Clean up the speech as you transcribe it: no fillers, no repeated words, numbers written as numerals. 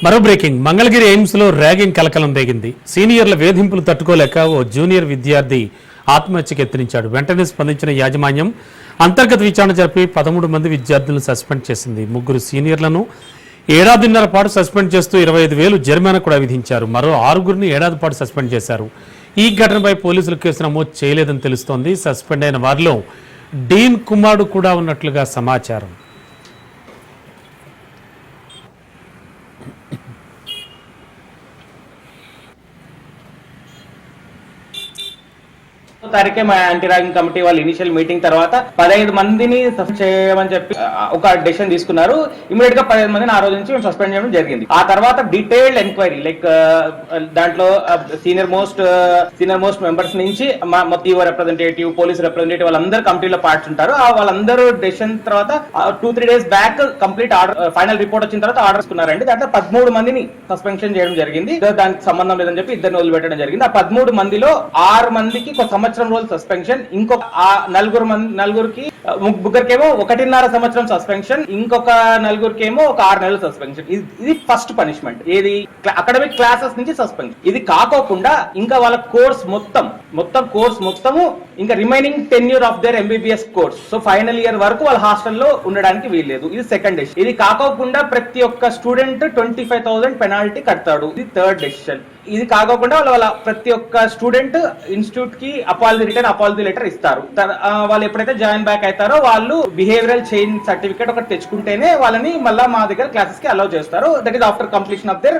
మరో breaking Mangalagiri AIIMS లో ragging కలకలం రేగింది. సీనియర్ల వేధింపులు తట్టుకోలేక ఓ జూనియర్ విద్యార్థి ఆత్మహత్యకు యత్నించాడు. వెంటనే స్పందించిన యాజమాన్యం అంతర్గత విచారణ జరిపి 13 మంది విద్యార్థులను సస్పెండ్ చేసింది. 3 సీనియర్లను ఏడాదిన్నర పాటు సస్పెండ్ చేస్తూ 25,000 జరిమానా కూడా విధించారు. మరో 6 ఏడాది పాటు సస్పెండ్ చేశారు. ఈ ఘటనపై పోలీసులు కేసు నమోదు చేయలేదని తెలుస్తోంది. సస్పెండ్ అయిన వారిలో డీన్ కుమారుడు కూడా ఉన్నట్లుగా సమాచారం. తారీఖే మా యాంటీ ర్యాగింగ్ కమిటీ వాళ్ళు ఇనిషియల్ మీటింగ్ తర్వాత 15 మందిని సస్పెండ్ చేయమని చెప్పి ఒక డెసిషన్ తీసుకున్నారు. ఇమీడియట్ గా 15 మందిని ఆ రోజు నుంచి మేము సస్పెండ్ చేయడం జరిగింది. ఆ తర్వాత డీటెయిల్డ్ ఎంక్వైరీ లైక్ దాంట్లో సీనియర్ మోస్ట్ మెంబర్స్ నుంచి మొత్తం రిప్రజెంటేటివ్, పోలీస్ రిప్రజెంటేటివ్ వాళ్ళందరూ కమిటీలో పార్ట్స్ ఉంటారు. వాళ్ళందరూ డెసిషన్ తర్వాత 2-3 days back complete order final report వచ్చిన తర్వాత ఆర్డర్ తీసుకున్నారండి. దాంట్లో 13 మందిని సస్పెన్షన్ చేయడం జరిగింది. దానికి సంబంధం లేదని చెప్పి 2 వదిలిపెట్టడం జరిగింది. ఆ 13 మందిలో 6 మందికి ఒక సంవత్సరం రోజులు సస్పెన్షన్, ఇంకొక 4 ముగ్గురికేమో 1.5 సంవత్సరం సస్పెన్షన్, ఇంకొక 4 ఒక 6 నెలలు సస్పెన్షన్. ఇది ఫస్ట్ పనిష్మెంట్. ఏది అకాడమిక్ క్లాసెస్ నుంచి సస్పెన్షన్. ఇది కాకోకుండా ఇంకా వాళ్ళ కోర్స్ మొత్తము ఇంకా remaining tenure of their MBBS course, so final year వరకు వాళ్ళ హాస్టల్లో ఉండడానికి వీల్లేదు. ఇది సెకండ్ డెసిషన్. ఇది కాకోకుండా ప్రతి ఒక్క స్టూడెంట్ 25,000 పెనాల్టీ కడతాడు. ఇది థర్డ్ డెసిషన్. ఇది కాకోకుండా వాళ్ళ ప్రతి ఒక్క స్టూడెంట్ ఇన్స్టిట్యూట్ కి అపాలజీ లెటర్ ఇస్తారు. వాళ్ళు ఎప్పుడైతే జాయిన్ బ్యాక్ అవుతారో వాళ్ళు బిహేవియరల్ చేంజ్ సర్టిఫికేట్ ఒకటి తెచ్చుకుంటేనే వాళ్ళని మళ్ళీ మా దగ్గర క్లాసెస్ కి అలౌ చేస్తారు. That is after completion of their